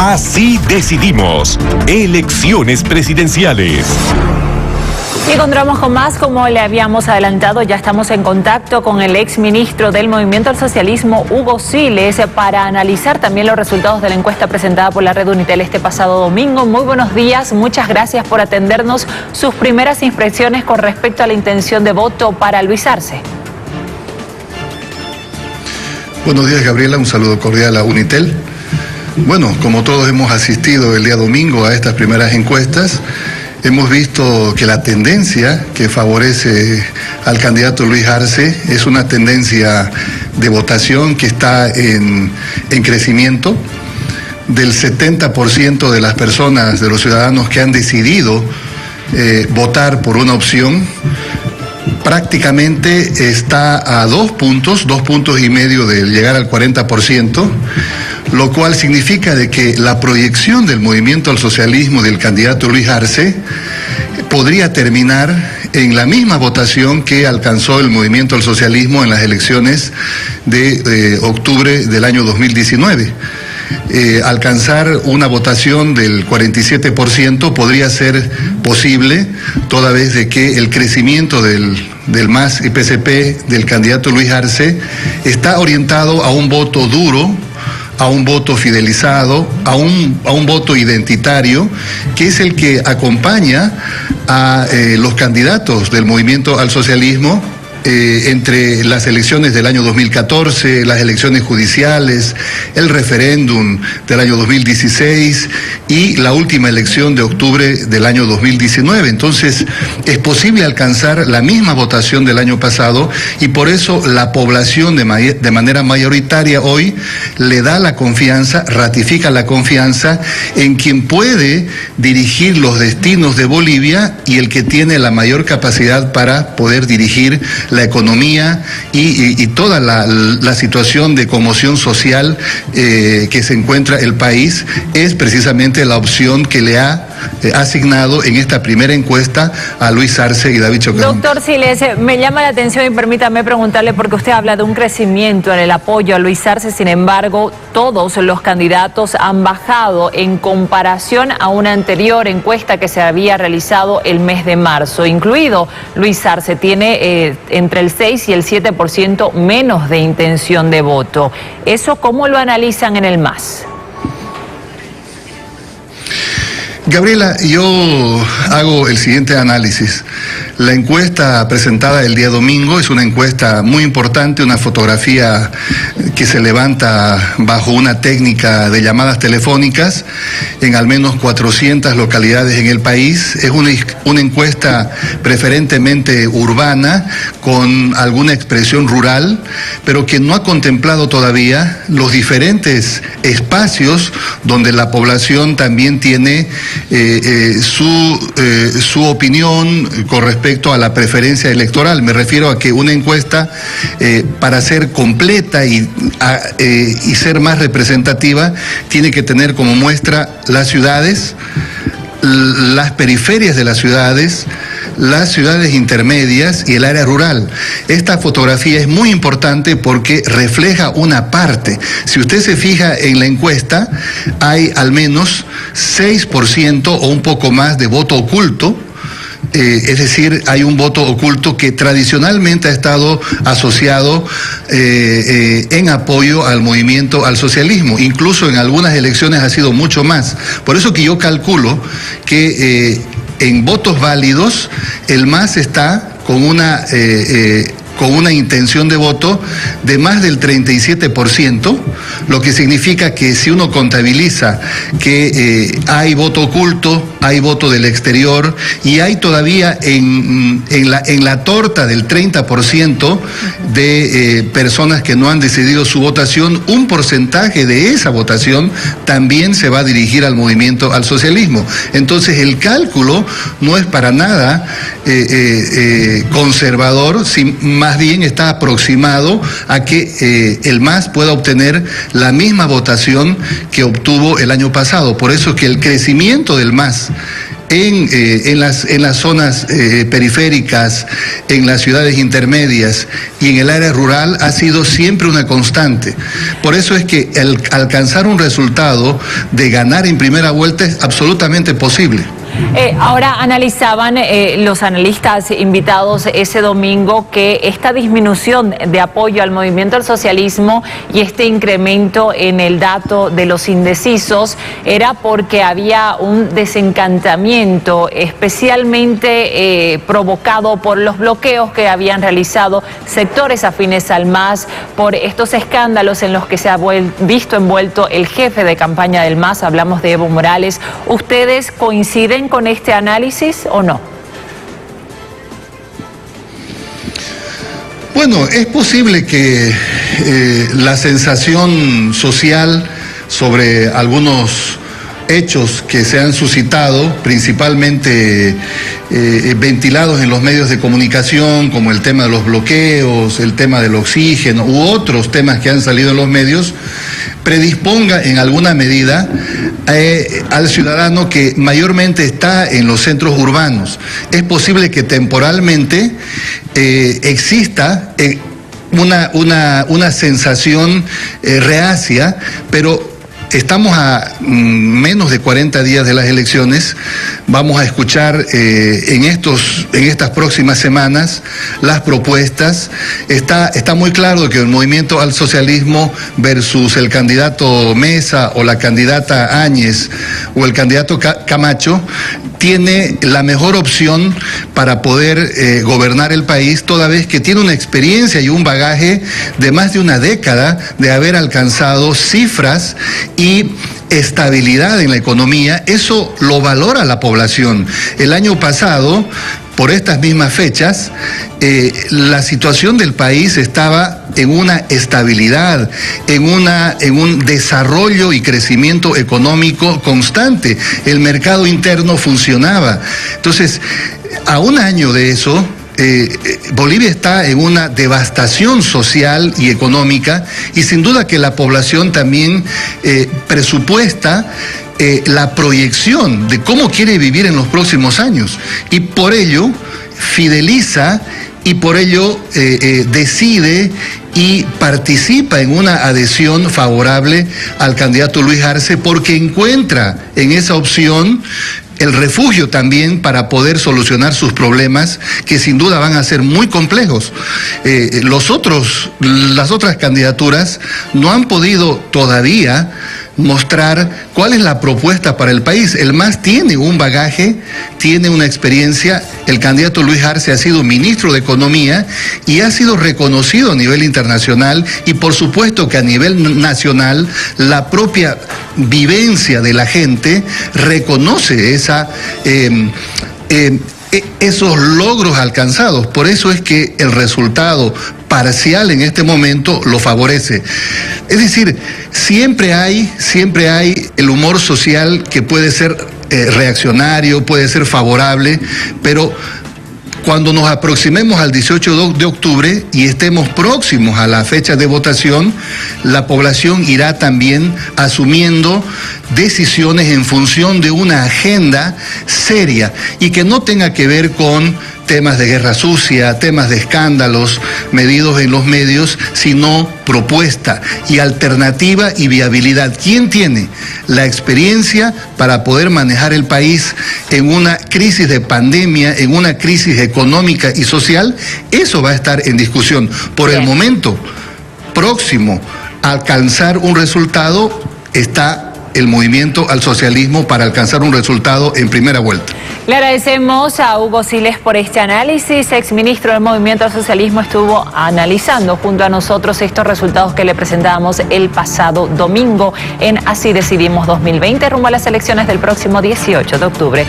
Así decidimos. Elecciones presidenciales. Y continuamos con más. Como le habíamos adelantado, ya estamos en contacto con el exministro del Movimiento al Socialismo, Hugo Siles, para analizar también los resultados de la encuesta presentada por la Red Unitel este pasado domingo. Muy buenos días, muchas gracias por atendernos. Sus primeras impresiones con respecto a la intención de voto para Luis Arce. Buenos días, Gabriela, un saludo cordial a Unitel. Bueno, como todos hemos asistido el día domingo a estas primeras encuestas, hemos visto que la tendencia que favorece al candidato Luis Arce es una tendencia de votación que está en crecimiento. Del 70% de las personas, de los ciudadanos que han decidido votar por una opción, prácticamente está a 2 puntos y medio de llegar al 40%, lo cual significa de que la proyección del Movimiento al Socialismo del candidato Luis Arce podría terminar en la misma votación que alcanzó el Movimiento al Socialismo en las elecciones de octubre del año 2019. Alcanzar una votación del 47% podría ser posible, toda vez de que el crecimiento del MAS y PCP del candidato Luis Arce está orientado a un voto duro, a un voto fidelizado, a un voto identitario, que es el que acompaña a los candidatos del Movimiento al Socialismo entre las elecciones del año 2014, las elecciones judiciales, el referéndum del año 2016 y la última elección de octubre del año 2019. Entonces, es posible alcanzar la misma votación del año pasado y por eso la población de manera mayoritaria hoy le da la confianza, ratifica la confianza en quien puede dirigir los destinos de Bolivia y el que tiene la mayor capacidad para poder dirigir la economía y toda la situación de conmoción social que se encuentra el país, es precisamente la opción que le ha asignado en esta primera encuesta a Luis Arce y David Chocón. Doctor Siles, me llama la atención y permítame preguntarle, porque usted habla de un crecimiento en el apoyo a Luis Arce, sin embargo, todos los candidatos han bajado en comparación a una anterior encuesta que se había realizado el mes de marzo, incluido Luis Arce, tiene entre el 6 y el 7% menos de intención de voto. ¿Eso cómo lo analizan en el MAS? Gabriela, yo hago el siguiente análisis. La encuesta presentada el día domingo es una encuesta muy importante, una fotografía que se levanta bajo una técnica de llamadas telefónicas en al menos 400 localidades en el país. Es una encuesta preferentemente urbana, con alguna expresión rural, pero que no ha contemplado todavía los diferentes espacios donde la población también tiene su opinión con respecto a la preferencia electoral. Me refiero a que una encuesta, para ser completa y ser más representativa, tiene que tener como muestra las ciudades, las periferias de las ciudades intermedias y el área rural. Esta fotografía es muy importante porque refleja una parte. Si usted se fija en la encuesta, hay al menos 6% o un poco más de voto oculto. Es decir, hay un voto oculto que tradicionalmente ha estado asociado en apoyo al movimiento al socialismo. Incluso en algunas elecciones ha sido mucho más. Por eso que yo calculo que en votos válidos el MAS está con una intención de voto de más del 37%, lo que significa que si uno contabiliza que hay voto oculto, hay voto del exterior y hay todavía en la torta del 30% de personas que no han decidido su votación, un porcentaje de esa votación también se va a dirigir al movimiento al socialismo. Entonces el cálculo no es para nada conservador, más bien está aproximado a que el MAS pueda obtener la misma votación que obtuvo el año pasado. Por eso es que el crecimiento del MAS en las zonas periféricas, en las ciudades intermedias y en el área rural ha sido siempre una constante. Por eso es que el alcanzar un resultado de ganar en primera vuelta es absolutamente posible. Ahora analizaban los analistas invitados ese domingo que esta disminución de apoyo al movimiento al socialismo y este incremento en el dato de los indecisos era porque había un desencantamiento especialmente provocado por los bloqueos que habían realizado sectores afines al MAS por estos escándalos en los que se ha visto envuelto el jefe de campaña del MAS, hablamos de Evo Morales. ¿Ustedes coinciden con este análisis o no? Bueno, es posible que la sensación social sobre algunos hechos que se han suscitado, principalmente ventilados en los medios de comunicación, como el tema de los bloqueos, el tema del oxígeno u otros temas que han salido en los medios, predisponga en alguna medida al ciudadano que mayormente está en los centros urbanos. Es posible que temporalmente exista una sensación reacia, pero estamos a menos de 40 días de las elecciones. Vamos a escuchar en estas próximas semanas las propuestas. Está muy claro que el movimiento al socialismo versus el candidato Mesa o la candidata Áñez o el candidato Camacho tiene la mejor opción para poder gobernar el país, toda vez que tiene una experiencia y un bagaje de más de una década de haber alcanzado cifras y estabilidad en la economía. Eso lo valora la población. El año pasado, por estas mismas fechas, la situación del país estaba en una estabilidad, en un desarrollo y crecimiento económico constante. El mercado interno funcionaba. Entonces, a un año de eso, Bolivia está en una devastación social y económica, y sin duda que la población también presupuesta la proyección de cómo quiere vivir en los próximos años, y por ello fideliza y por ello decide y participa en una adhesión favorable al candidato Luis Arce, porque encuentra en esa opción el refugio también para poder solucionar sus problemas, que sin duda van a ser muy complejos. Las otras candidaturas no han podido todavía mostrar cuál es la propuesta para el país. El MAS tiene un bagaje, tiene una experiencia. El candidato Luis Arce ha sido ministro de Economía y ha sido reconocido a nivel internacional, y por supuesto que a nivel nacional la propia vivencia de la gente reconoce esos logros alcanzados. Por eso es que el resultado parcial en este momento lo favorece. Es decir, siempre hay el humor social que puede ser reaccionario, puede ser favorable, pero cuando nos aproximemos al 18 de octubre y estemos próximos a la fecha de votación, la población irá también asumiendo decisiones en función de una agenda seria y que no tenga que ver con temas de guerra sucia, temas de escándalos medidos en los medios, sino propuesta y alternativa y viabilidad. ¿Quién tiene la experiencia para poder manejar el país en una crisis de pandemia, en una crisis económica y social? Eso va a estar en discusión. Por el momento, próximo a alcanzar un resultado, está el movimiento al socialismo para alcanzar un resultado en primera vuelta. Le agradecemos a Hugo Siles por este análisis. Exministro del Movimiento al Socialismo estuvo analizando junto a nosotros estos resultados que le presentábamos el pasado domingo en Así Decidimos 2020, rumbo a las elecciones del próximo 18 de octubre.